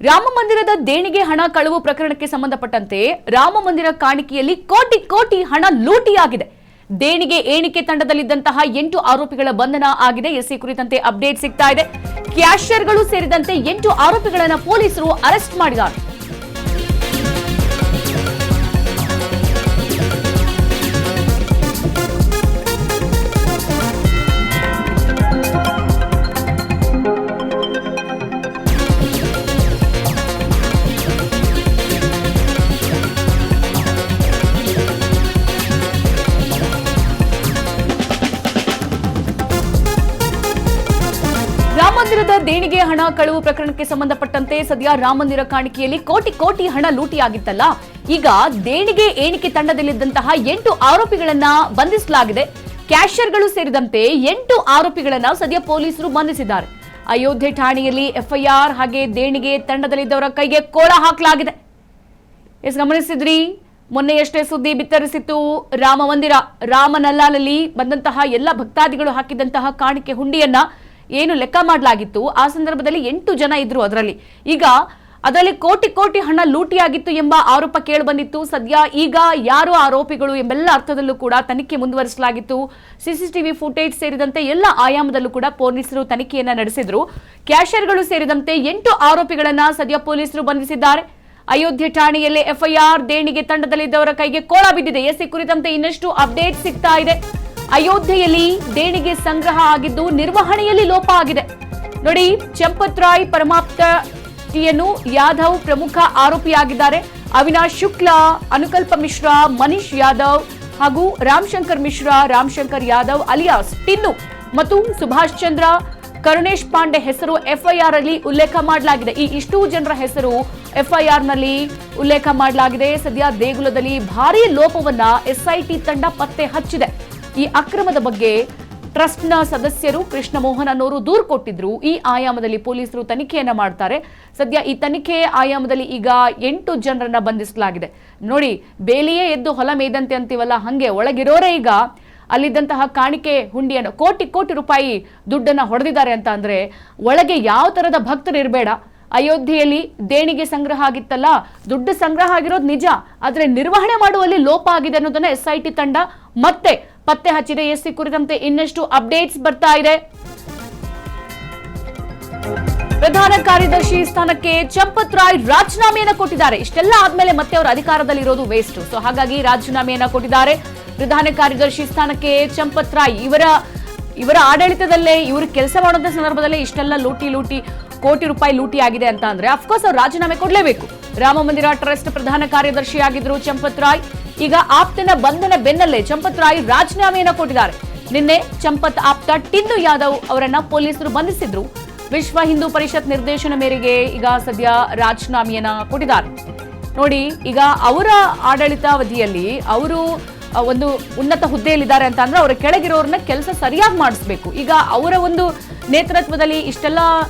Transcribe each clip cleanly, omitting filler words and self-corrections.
ರಾಮ ಮಂದಿರದ ದೇಣಿಗೆ ಹಣ ಕಳವು ಪ್ರಕರಣಕ್ಕೆ ಸಂಬಂಧಪಟ್ಟಂತೆ ರಾಮ ಮಂದಿರ ಕಾಣಿಕೆಯಲ್ಲಿ ಕೋಟಿ ಕೋಟಿ ಹಣ ಲೂಟಿಯಾಗಿದೆ. ದೇಣಿಗೆ ಎಣಿಕೆ ತಂಡದಲ್ಲಿದ್ದಂತಹ 8 ಆರೋಪಿಗಳ ಬಂಧನ ಆಗಿದೆ. ಎಸ್ಸಿ ಕುರಿತಂತೆ ಅಪ್ಡೇಟ್ ಸಿಗ್ತಾ ಇದೆ. ಕ್ಯಾಶಿಯರ್ಗಳು ಸೇರಿದಂತೆ 8 ಆರೋಪಿಗಳನ್ನು ಪೊಲೀಸರು ಅರೆಸ್ಟ್ ಮಾಡಿದ್ದಾರೆ. ರಾಮಮಂದಿರದ ದೇಣಿಗೆ ಹಣ ಕಳವು ಪ್ರಕರಣಕ್ಕೆ ಸಂಬಂಧಪಟ್ಟಂತೆ ಸದ್ಯ ರಾಮಮಂದಿರ ಕಾಣಿಕೆಯಲ್ಲಿ ಕೋಟಿ ಕೋಟಿ ಹಣ ಲೂಟಿಯಾಗಿತ್ತಲ್ಲ, ಈಗ ದೇಣಿಗೆ ಎಣಿಕೆ ತಂಡದಲ್ಲಿದ್ದಂತಹ 8 ಆರೋಪಿಗಳನ್ನ ಬಂಧಿಸಲಾಗಿದೆ. ಕ್ಯಾಶಿಯರ್ಗಳು ಸೇರಿದಂತೆ 8 ಆರೋಪಿಗಳನ್ನ ಸದ್ಯ ಪೊಲೀಸರು ಬಂಧಿಸಿದ್ದಾರೆ. ಅಯೋಧ್ಯೆ ಠಾಣೆಯಲ್ಲಿ ಎಫ್ಐಆರ್ ಹಾಗೆ ದೇಣಿಗೆ ತಂಡದಲ್ಲಿದ್ದವರ ಕೈಗೆ ಕೋಳ ಹಾಕಲಾಗಿದೆ. ಗಮನಿಸಿದ್ರಿ, ಮೊನ್ನೆಯಷ್ಟೇ ಸುದ್ದಿ ಬಿತ್ತರಿಸಿತ್ತು. ರಾಮ ಮಂದಿರ ರಾಮನಲ್ಲಾಲಲ್ಲಿ ಬಂದಂತಹ ಎಲ್ಲ ಭಕ್ತಾದಿಗಳು ಹಾಕಿದಂತಹ ಕಾಣಿಕೆ ಹುಂಡಿಯನ್ನ ಏನು ಲೆಕ್ಕ ಮಾಡಲಾಗಿತ್ತು. ಆ ಸಂದರ್ಭದಲ್ಲಿ 8 ಜನ ಇದ್ರು. ಈಗ ಅದರಲ್ಲಿ ಕೋಟಿ ಕೋಟಿ ಹಣ ಲೂಟಿಯಾಗಿತ್ತು ಎಂಬ ಆರೋಪ ಕೇಳಿಬಂದಿತ್ತು. ಸದ್ಯ ಈಗ ಯಾರು ಆರೋಪಿಗಳು ಎಂಬೆಲ್ಲ ಅರ್ಥದಲ್ಲೂ ಕೂಡ ತನಿಖೆ ಮುಂದುವರಿಸಲಾಗಿತ್ತು. ಸಿಸಿಟಿವಿ ಫುಟೇಜ್ ಸೇರಿದಂತೆ ಎಲ್ಲ ಆಯಾಮದಲ್ಲೂ ಕೂಡ ಪೊಲೀಸರು ತನಿಖೆಯನ್ನ ನಡೆಸಿದ್ರು. ಕ್ಯಾಶಿಯರ್ಗಳು ಸೇರಿದಂತೆ 8 ಆರೋಪಿಗಳನ್ನ ಸದ್ಯ ಪೊಲೀಸರು ಬಂಧಿಸಿದ್ದಾರೆ. ಅಯೋಧ್ಯೆ ಠಾಣೆಯಲ್ಲಿ ಎಫ್ಐಆರ್, ದೇಣಿಗೆ ತಂಡದಲ್ಲಿದ್ದವರ ಕೈಗೆ ಕೋಳ ಬಿದ್ದಿದೆ. ಎಸ್ಸಿ ಕುರಿತಂತೆ ಇನ್ನಷ್ಟು ಅಪ್ಡೇಟ್ ಸಿಗ್ತಾ ಇದೆ. ಅಯೋಧ್ಯೆಯಲ್ಲಿ ದೇಣಿಗೆ ಸಂಗ್ರಹ ಆಗಿದ್ದು ನಿರ್ವಹಣೆಯಲ್ಲಿ ಲೋಪ ಆಗಿದೆ. ನೋಡಿ, ಚಂಪತ್ ರಾಯ್ ಪರಮಾಪ್ತ ಟಿಯನ್ನು ಯಾದವ್ ಪ್ರಮುಖ ಆರೋಪಿಯಾಗಿದ್ದಾರೆ. ಅವಿನಾಶ್ ಶುಕ್ಲಾ, ಅನುಕಲ್ಪ ಮಿಶ್ರಾ, ಮನೀಶ್ ಯಾದವ್ ಹಾಗೂ ರಾಮಶಂಕರ್ ಮಿಶ್ರಾ, ರಾಮಶಂಕರ್ ಯಾದವ್ ಅಲಿಯಾಸ್ ಟಿನ್ನು ಮತ್ತು ಸುಭಾಷ್ ಚಂದ್ರ, ಕರುಣೇಶ್ ಪಾಂಡೆ ಹೆಸರು ಎಫ್ಐಆರ್ ಅಲ್ಲಿ ಉಲ್ಲೇಖ ಮಾಡಲಾಗಿದೆ. ಈ ಇಷ್ಟು ಜನರ ಹೆಸರು ಎಫ್ಐಆರ್ ನಲ್ಲಿ ಉಲ್ಲೇಖ ಮಾಡಲಾಗಿದೆ. ಸದ್ಯ ದೇಗುಲದಲ್ಲಿ ಭಾರೀ ಲೋಪವನ್ನ ಎಸ್ಐಟಿ ತಂಡ ಪತ್ತೆ ಹಚ್ಚಿದೆ. ಈ ಅಕ್ರಮದ ಬಗ್ಗೆ ಟ್ರಸ್ಟ್ನ ಸದಸ್ಯರು ಕೃಷ್ಣ ಮೋಹನ್ ಅನ್ನೋರು ದೂರು ಕೊಟ್ಟಿದ್ರು. ಈ ಆಯಾಮದಲ್ಲಿ ಪೊಲೀಸರು ತನಿಖೆಯನ್ನ ಮಾಡ್ತಾರೆ. ಸದ್ಯ ಈ ತನಿಖೆ ಆಯಾಮದಲ್ಲಿ ಈಗ 8 ಜನರನ್ನ ಬಂಧಿಸಲಾಗಿದೆ. ನೋಡಿ, ಬೇಲಿಯೇ ಎದ್ದು ಹೊಲ ಮೇದಂತೆ ಅಂತೀವಲ್ಲ, ಹಂಗೆ ಒಳಗಿರೋರೇ ಈಗ ಅಲ್ಲಿದ್ದಂತಹ ಕಾಣಿಕೆ ಹುಂಡಿಯನ್ನು ಕೋಟಿ ಕೋಟಿ ರೂಪಾಯಿ ದುಡ್ಡನ್ನ ಹೊಡೆದಿದ್ದಾರೆ ಅಂತ ಅಂದ್ರೆ ಒಳಗೆ ಯಾವ ತರದ ಭಕ್ತರು ಇರಬೇಡ. ಅಯೋಧ್ಯೆಯಲ್ಲಿ ದೇಣಿಗೆ ಸಂಗ್ರಹ ಆಗಿತ್ತಲ್ಲ, ದುಡ್ಡು ಸಂಗ್ರಹ ಆಗಿರೋದು ನಿಜ, ಆದ್ರೆ ನಿರ್ವಹಣೆ ಮಾಡುವಲ್ಲಿ ಲೋಪ ಆಗಿದೆ ಅನ್ನೋದನ್ನ ಎಸ್ಐಟಿ ತಂಡ ಮತ್ತೆ ಪತ್ತೆ ಹಚ್ಚಿದೆ. ಎಸ್ಸಿ ಕುರಿತಂತೆ ಇನ್ನಷ್ಟು ಅಪ್ಡೇಟ್ಸ್ ಬರ್ತಾ ಇದೆ. ಪ್ರಧಾನ ಕಾರ್ಯದರ್ಶಿ ಸ್ಥಾನಕ್ಕೆ ಚಂಪತ್ ರಾಯ್ ರಾಜೀನಾಮೆಯನ್ನ ಕೊಟ್ಟಿದ್ದಾರೆ. ಇಷ್ಟೆಲ್ಲ ಆದ್ಮೇಲೆ ಮತ್ತೆ ಅವರ ಅಧಿಕಾರದಲ್ಲಿ ಇರೋದು ವೇಸ್ಟ್. ಸೊ ಹಾಗಾಗಿ ರಾಜೀನಾಮೆಯನ್ನ ಕೊಟ್ಟಿದ್ದಾರೆ. ಪ್ರಧಾನ ಕಾರ್ಯದರ್ಶಿ ಸ್ಥಾನಕ್ಕೆ ಚಂಪತ್ ರಾಯ್ ಇವರ ಆಡಳಿತದಲ್ಲೇ ಇವರು ಕೆಲಸ ಮಾಡುವಂತ ಸಂದರ್ಭದಲ್ಲೇ ಇಷ್ಟೆಲ್ಲ ಲೂಟಿ ಕೋಟಿ ರೂಪಾಯಿ ಲೂಟಿ ಆಗಿದೆ ಅಂತ ಅಂದ್ರೆ ಅಫ್ಕೋರ್ಸ್ ಅವ್ರು ರಾಜೀನಾಮೆ ಕೊಡ್ಲೇಬೇಕು. ರಾಮ ಮಂದಿರ ಟ್ರಸ್ಟ್ ಪ್ರಧಾನ ಕಾರ್ಯದರ್ಶಿಯಾಗಿದ್ರು ಚಂಪತ್ ರಾಯ್. ಈಗ ಆಪ್ತನ ಬಂಧನ ಬೆನ್ನಲ್ಲೇ ಚಂಪತ್ ರಾಯ್ ರಾಜೀನಾಮೆಯನ್ನ ಕೊಟ್ಟಿದ್ದಾರೆ. ನಿನ್ನೆ ಚಂಪತ್ ಆಪ್ತ ಟಿನ್ನು ಯಾದವ್ ಅವರನ್ನ ಪೊಲೀಸರು ಬಂಧಿಸಿದ್ರು. ವಿಶ್ವ ಹಿಂದೂ ಪರಿಷತ್ ನಿರ್ದೇಶನ ಮೇರೆಗೆ ಈಗ ಸದ್ಯ ರಾಜೀನಾಮೆಯನ್ನ ಕೊಟ್ಟಿದ್ದಾರೆ. ನೋಡಿ, ಈಗ ಅವರ ಆಡಳಿತಾವಧಿಯಲ್ಲಿ ಅವರು ಒಂದು ಉನ್ನತ ಹುದ್ದೆಯಲ್ಲಿದ್ದಾರೆ ಅಂತ ಅಂದ್ರೆ ಅವರ ಕೆಳಗಿರೋರನ್ನ ಕೆಲಸ ಸರಿಯಾಗಿ ಮಾಡಿಸ್ಬೇಕು. ಈಗ ಅವರ ಒಂದು ನೇತೃತ್ವದಲ್ಲಿ ಇಷ್ಟೆಲ್ಲ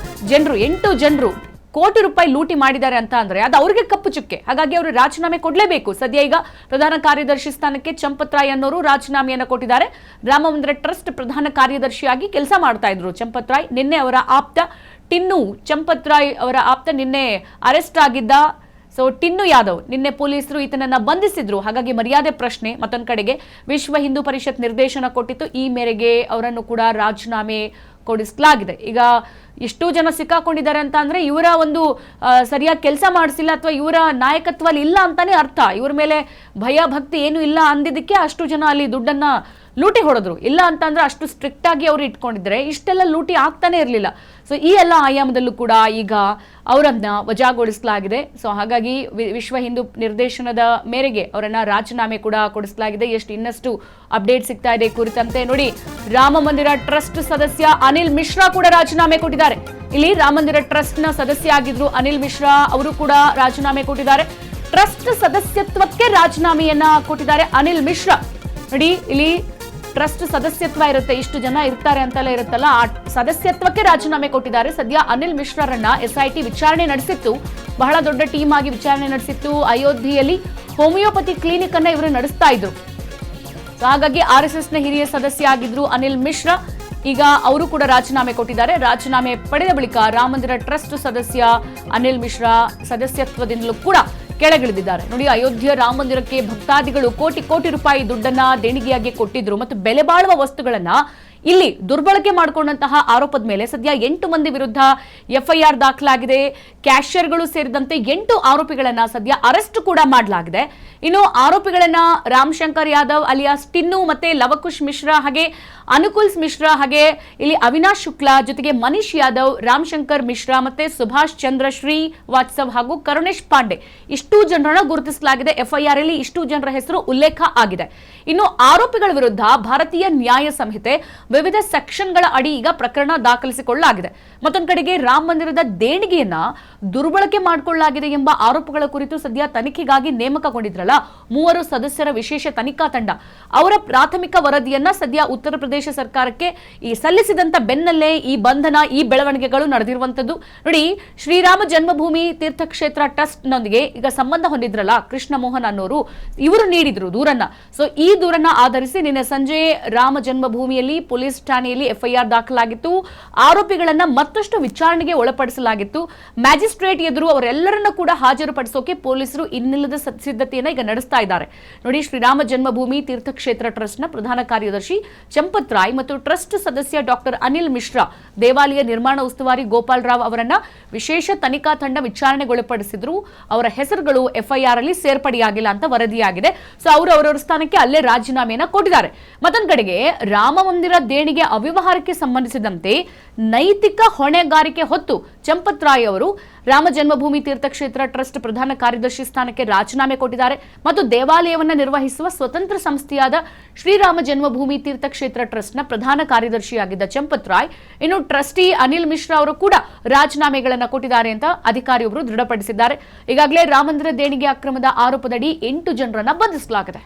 ಜನರು 8 ಜನರು ಕೋಟಿ ರೂಪಾಯಿ ಲೂಟಿ ಮಾಡಿದ್ದಾರೆ ಅಂತ ಅಂದ್ರೆ ಅದು ಅವ್ರಿಗೆ ಕಪ್ಪು ಚುಕ್ಕೆ. ಹಾಗಾಗಿ ಅವರು ರಾಜೀನಾಮೆ ಕೊಡ್ಲೇಬೇಕು. ಸದ್ಯ ಈಗ ಪ್ರಧಾನ ಕಾರ್ಯದರ್ಶಿ ಸ್ಥಾನಕ್ಕೆ ಚಂಪತ್ ರಾಯ್ ಅನ್ನೋರು ರಾಜೀನಾಮೆಯನ್ನ ಕೊಟ್ಟಿದ್ದಾರೆ. ರಾಮ ಮಂದಿರ ಟ್ರಸ್ಟ್ ಪ್ರಧಾನ ಕಾರ್ಯದರ್ಶಿಯಾಗಿ ಕೆಲಸ ಮಾಡ್ತಾ ಇದ್ರು ಚಂಪತ್ ರಾಯ್. ನಿನ್ನೆ ಅವರ ಆಪ್ತ ಟಿನ್ನು ಚಂಪತ್ ರಾಯ್ ಅವರ ಆಪ್ತ ನಿನ್ನೆ ಅರೆಸ್ಟ್ ಆಗಿದ್ದ. ಸೊ ಟಿನ್ನು ಯಾದವ್ ನಿನ್ನೆ ಪೊಲೀಸರು ಈತನನ್ನ ಬಂಧಿಸಿದ್ರು. ಹಾಗಾಗಿ ಮರ್ಯಾದೆ ಪ್ರಶ್ನೆ. ಮತ್ತೊಂದು ಕಡೆಗೆ ವಿಶ್ವ ಹಿಂದೂ ಪರಿಷತ್ ನಿರ್ದೇಶನ ಕೊಟ್ಟಿತ್ತು. ಈ ಮೇರೆಗೆ ಅವರನ್ನು ಕೂಡ ರಾಜೀನಾಮೆ ಕೊಡಿಸಲಾಗಿದೆ. ಈಗ ಎಷ್ಟು ಜನ ಸಿಕ್ಕಾಕೊಂಡಿದ್ದಾರೆ ಅಂತ ಅಂದ್ರೆ ಇವರ ಒಂದು ಸರಿಯಾಗಿ ಕೆಲಸ ಮಾಡಿಸಿಲ್ಲ ಅಥವಾ ಇವರ ನಾಯಕತ್ವ ಇಲ್ಲ ಅಂತಾನೆ ಅರ್ಥ. ಇವ್ರ ಮೇಲೆ ಭಯ ಭಕ್ತಿ ಏನು ಇಲ್ಲ ಅಂದಿದ್ದಕ್ಕೆ ಅಷ್ಟು ಜನ ಅಲ್ಲಿ ದುಡ್ಡನ್ನ ಲೂಟಿ ಹೊಡೆದ್ರು. ಇಲ್ಲ ಅಂತಂದ್ರೆ ಅಷ್ಟು ಸ್ಟ್ರಿಕ್ಟ್ ಆಗಿ ಅವರು ಇಟ್ಕೊಂಡಿದ್ರೆ ಇಷ್ಟೆಲ್ಲ ಲೂಟಿ ಆಗ್ತಾನೆ ಇರಲಿಲ್ಲ. ಸೊ ಈ ಎಲ್ಲ ಆಯಾಮದಲ್ಲೂ ಕೂಡ ಈಗ ಅವರನ್ನ ವಜಾಗೊಳಿಸಲಾಗಿದೆ. ಸೊ ಹಾಗಾಗಿ ವಿಶ್ವ ಹಿಂದೂ ನಿರ್ದೇಶನದ ಮೇರೆಗೆ ಅವರನ್ನ ರಾಜೀನಾಮೆ ಕೂಡ ಕೊಡಿಸಲಾಗಿದೆ. ಇನ್ನಷ್ಟು ಅಪ್ಡೇಟ್ ಸಿಗ್ತಾ ಇದೆ ಕುರಿತಂತೆ. ನೋಡಿ, ರಾಮ ಮಂದಿರ ಟ್ರಸ್ಟ್ ಸದಸ್ಯ ಅನಿಲ್ ಮಿಶ್ರಾ ಕೂಡ ರಾಜೀನಾಮೆ ಕೊಟ್ಟಿದ್ದಾರೆ. ಇಲ್ಲಿ ರಾಮ ಮಂದಿರ ಟ್ರಸ್ಟ್ ನ ಸದಸ್ಯ ಆಗಿದ್ರು ಅನಿಲ್ ಮಿಶ್ರಾ, ಅವರು ಕೂಡ ರಾಜೀನಾಮೆ ಕೊಟ್ಟಿದ್ದಾರೆ. ಟ್ರಸ್ಟ್ ಸದಸ್ಯತ್ವಕ್ಕೆ ರಾಜೀನಾಮೆಯನ್ನ ಕೊಟ್ಟಿದ್ದಾರೆ ಅನಿಲ್ ಮಿಶ್ರಾ. ನೋಡಿ, ಇಲ್ಲಿ ಟ್ರಸ್ಟ್ ಸದಸ್ಯತ್ವ ಇರುತ್ತೆ, ಇಷ್ಟು ಜನ ಇರ್ತಾರೆ ಅಂತೆಲ್ಲ ಇರುತ್ತಲ್ಲ, ಆ ಸದಸ್ಯತ್ವಕ್ಕೆ ರಾಜೀನಾಮೆ ಕೊಟ್ಟಿದ್ದಾರೆ. ಸದ್ಯ ಅನಿಲ್ ಮಿಶ್ರಾರನ್ನ ಎಸ್ಐಟಿ ವಿಚಾರಣೆ ನಡೆಸಿತ್ತು. ಬಹಳ ದೊಡ್ಡ ಟೀಮ್ ಆಗಿ ವಿಚಾರಣೆ ನಡೆಸಿತ್ತು. ಅಯೋಧ್ಯೆಯಲ್ಲಿ ಹೋಮಿಯೋಪತಿ ಕ್ಲಿನಿಕ್ ಅನ್ನ ಇವರು ನಡೆಸ್ತಾ ಇದ್ರು. ಹಾಗಾಗಿ RSS ನ ಹಿರಿಯ ಸದಸ್ಯ ಆಗಿದ್ರು ಅನಿಲ್ ಮಿಶ್ರಾ. ಈಗ ಅವರು ಕೂಡ ರಾಜೀನಾಮೆ ಕೊಟ್ಟಿದ್ದಾರೆ. ರಾಜೀನಾಮೆ ಪಡೆದ ಬಳಿಕ ರಾಮ ಮಂದಿರ ಟ್ರಸ್ಟ್ ಸದಸ್ಯ ಅನಿಲ್ ಮಿಶ್ರಾ ಸದಸ್ಯತ್ವದಿಂದಲೂ ಕೂಡ ಕೆಳಗಿಳಿದಿದ್ದಾರೆ. ನೋಡಿ, ಅಯೋಧ್ಯೆ ರಾಮ ಮಂದಿರಕ್ಕೆ ಭಕ್ತಾದಿಗಳು ಕೋಟಿ ಕೋಟಿ ರೂಪಾಯಿ ದುಡ್ಡನ್ನ ದೇಣಿಗೆಯಾಗಿ ಕೊಟ್ಟಿದ್ರು ಮತ್ತು ಬೆಲೆ ಬಾಳುವ ವಸ್ತುಗಳನ್ನ ಇಲ್ಲಿ ದುರ್ಬಳಕೆ ಮಾಡಿಕೊಂಡಂತಹ ಆರೋಪದ ಮೇಲೆ ಸದ್ಯ 8 ಮಂದಿ ವಿರುದ್ಧ ಎಫ್ಐಆರ್ ದಾಖಲಾಗಿದೆ. ಕ್ಯಾಶಿಯರ್ಗಳು ಸೇರಿದಂತೆ 8 ಆರೋಪಿಗಳನ್ನ ಸದ್ಯ ಅರೆಸ್ಟ್ ಕೂಡ ಮಾಡಲಾಗಿದೆ. ಇನ್ನು ಆರೋಪಿಗಳನ್ನ ರಾಮಶಂಕರ್ ಯಾದವ್ ಅಲಿಯಾಸ್ ಟಿನ್ನು ಮತ್ತೆ ಲವಕುಶ್ ಮಿಶ್ರಾ ಹಾಗೆ ಅನುಕುಲ್ಸ್ ಮಿಶ್ರಾ ಹಾಗೆ ಇಲ್ಲಿ ಅವಿನಾಶ್ ಶುಕ್ಲಾ ಜೊತೆಗೆ ಮನೀಶ್ ಯಾದವ್, ರಾಮಶಂಕರ್ ಮಿಶ್ರಾ ಮತ್ತೆ ಸುಭಾಷ್ ಚಂದ್ರ ಶ್ರೀವಾತ್ಸವ್ ಹಾಗೂ ಕರುಣೇಶ್ ಪಾಂಡೆ ಇಷ್ಟು ಜನರನ್ನ ಗುರುತಿಸಲಾಗಿದೆ. ಎಫ್ಐಆರ್ ಅಲ್ಲಿ ಇಷ್ಟು ಜನರ ಹೆಸರು ಉಲ್ಲೇಖ ಆಗಿದೆ. ಇನ್ನು ಆರೋಪಿಗಳ ವಿರುದ್ಧ ಭಾರತೀಯ ನ್ಯಾಯ ಸಂಹಿತೆ ವಿವಿಧ ಸೆಕ್ಷನ್ಗಳ ಅಡಿ ಈಗ ಪ್ರಕರಣ ದಾಖಲಿಸಿಕೊಳ್ಳಲಾಗಿದೆ. ಮತ್ತೊಂದು ಕಡೆಗೆ ರಾಮ ಮಂದಿರದ ದೇಣಿಗೆಯನ್ನ ದುರ್ಬಳಕೆ ಮಾಡಿಕೊಳ್ಳಲಾಗಿದೆ ಎಂಬ ಆರೋಪಗಳ ಕುರಿತು ಸದ್ಯ ತನಿಖೆಗಾಗಿ ನೇಮಕಗೊಂಡಿದ್ರಲ್ಲ 3 ಸದಸ್ಯರ ವಿಶೇಷ ತನಿಖಾ ತಂಡ ಅವರ ಪ್ರಾಥಮಿಕ ವರದಿಯನ್ನ ಸದ್ಯ ಉತ್ತರ ಪ್ರದೇಶ ಸರ್ಕಾರಕ್ಕೆ ಸಲ್ಲಿಸಿದಂತ ಬೆನ್ನಲ್ಲೇ ಈ ಬಂಧನ, ಈ ಬೆಳವಣಿಗೆಗಳು ನಡೆದಿರುವಂತದ್ದು. ನೋಡಿ, ಶ್ರೀರಾಮ ಜನ್ಮಭೂಮಿ ತೀರ್ಥಕ್ಷೇತ್ರ ಟ್ರಸ್ಟ್ ನೊಂದಿಗೆ ಈಗ ಸಂಬಂಧ ಹೊಂದಿದ್ರಲ್ಲ ಕೃಷ್ಣ ಮೋಹನ್ ಅನ್ನೋರು, ಇವರು ನೀಡಿದ್ರು ದೂರನ್ನ. ಸೊ ಈ ದೂರನ್ನ ಆಧರಿಸಿ ನಿನ್ನೆ ಸಂಜೆ ರಾಮ ಜನ್ಮಭೂಮಿಯಲ್ಲಿ ಪೊಲೀಸ್ ಠಾಣೆಯಲ್ಲಿ ಎಫ್ಐಆರ್ ದಾಖಲಾಗಿತ್ತು. ಆರೋಪಿಗಳನ್ನ ಮತ್ತಷ್ಟು ವಿಚಾರಣೆಗೆ ಒಳಪಡಿಸಲಾಗಿತ್ತು. ಮ್ಯಾಜಿಸ್ಟ್ರೇಟ್ ಎದುರು ಅವರೆಲ್ಲರನ್ನ ಕೂಡ ಹಾಜರುಪಡಿಸೋಕೆ ಪೊಲೀಸರು ಇನ್ನಿಲ್ಲದ ಸಿದ್ಧತೆಯನ್ನ ಈಗ ನಡೆಸ್ತಾ ಇದ್ದಾರೆ. ನೋಡಿ, ಶ್ರೀರಾಮ ಜನ್ಮಭೂಮಿ ತೀರ್ಥಕ್ಷೇತ್ರ ಟ್ರಸ್ಟ್ನ ಪ್ರಧಾನ ಕಾರ್ಯದರ್ಶಿ ಚಂಪತ್ ರಾಯ್ ಮತ್ತು ಟ್ರಸ್ಟ್ ಸದಸ್ಯ ಡಾಕ್ಟರ್ ಅನಿಲ್ ಮಿಶ್ರಾ, ದೇವಾಲಯ ನಿರ್ಮಾಣ ಉಸ್ತುವಾರಿ ಗೋಪಾಲ್ ರಾವ್ ಅವರನ್ನ ವಿಶೇಷ ತನಿಖಾ ತಂಡ ವಿಚಾರಣೆಗೊಳಪಡಿಸಿದ್ರು. ಅವರ ಹೆಸರುಗಳು ಎಫ್ಐಆರ್ ಅಲ್ಲಿ ಸೇರ್ಪಡೆಯಾಗಿಲ್ಲ ಅಂತ ವರದಿಯಾಗಿದೆ. ಸೊ ಅವರು ಅವರವರ ಸ್ಥಾನಕ್ಕೆ ಅಲ್ಲೇ ರಾಜೀನಾಮೆಯನ್ನ ಕೊಟ್ಟಿದ್ದಾರೆ. ಮತ್ತೊಂದು ಕಡೆಗೆ ರಾಮ ಮಂದಿರ ದೇಣಿಗೆ ಅವ್ಯವಹಾರಕ್ಕೆ ಸಂಬಂಧಿಸಿದಂತೆ ನೈತಿಕ ಹೊಣೆಗಾರಿಕೆ ಹೊತ್ತು ಚಂಪತ್ ರಾಯ್ ಅವರು ರಾಮ ಜನ್ಮಭೂಮಿ ತೀರ್ಥಕ್ಷೇತ್ರ ಟ್ರಸ್ಟ್ ಪ್ರಧಾನ ಕಾರ್ಯದರ್ಶಿ ಸ್ಥಾನಕ್ಕೆ ರಾಜೀನಾಮೆ ಕೊಟ್ಟಿದ್ದಾರೆ ಮತ್ತು ದೇವಾಲಯವನ್ನು ನಿರ್ವಹಿಸುವ ಸ್ವತಂತ್ರ ಸಂಸ್ಥೆಯಾದ ಶ್ರೀರಾಮ ಜನ್ಮಭೂಮಿ ತೀರ್ಥಕ್ಷೇತ್ರ ಟ್ರಸ್ಟ್ನ ಪ್ರಧಾನ ಕಾರ್ಯದರ್ಶಿಯಾಗಿದ್ದ ಚಂಪತ್ ರಾಯ್ ಇನ್ನು ಟ್ರಸ್ಟಿ ಅನಿಲ್ ಮಿಶ್ರಾ ಅವರು ಕೂಡ ರಾಜೀನಾಮೆಗಳನ್ನು ಕೊಟ್ಟಿದ್ದಾರೆ ಅಂತ ಅಧಿಕಾರಿಯೊಬ್ಬರು ದೃಢಪಡಿಸಿದ್ದಾರೆ. ಈಗಾಗಲೇ ರಾಮ ಮಂದಿರ ದೇಣಿಗೆ ಅಕ್ರಮದ ಆರೋಪದಡಿ 8 ಜನರನ್ನ ಬಂಧಿಸಲಾಗಿದೆ.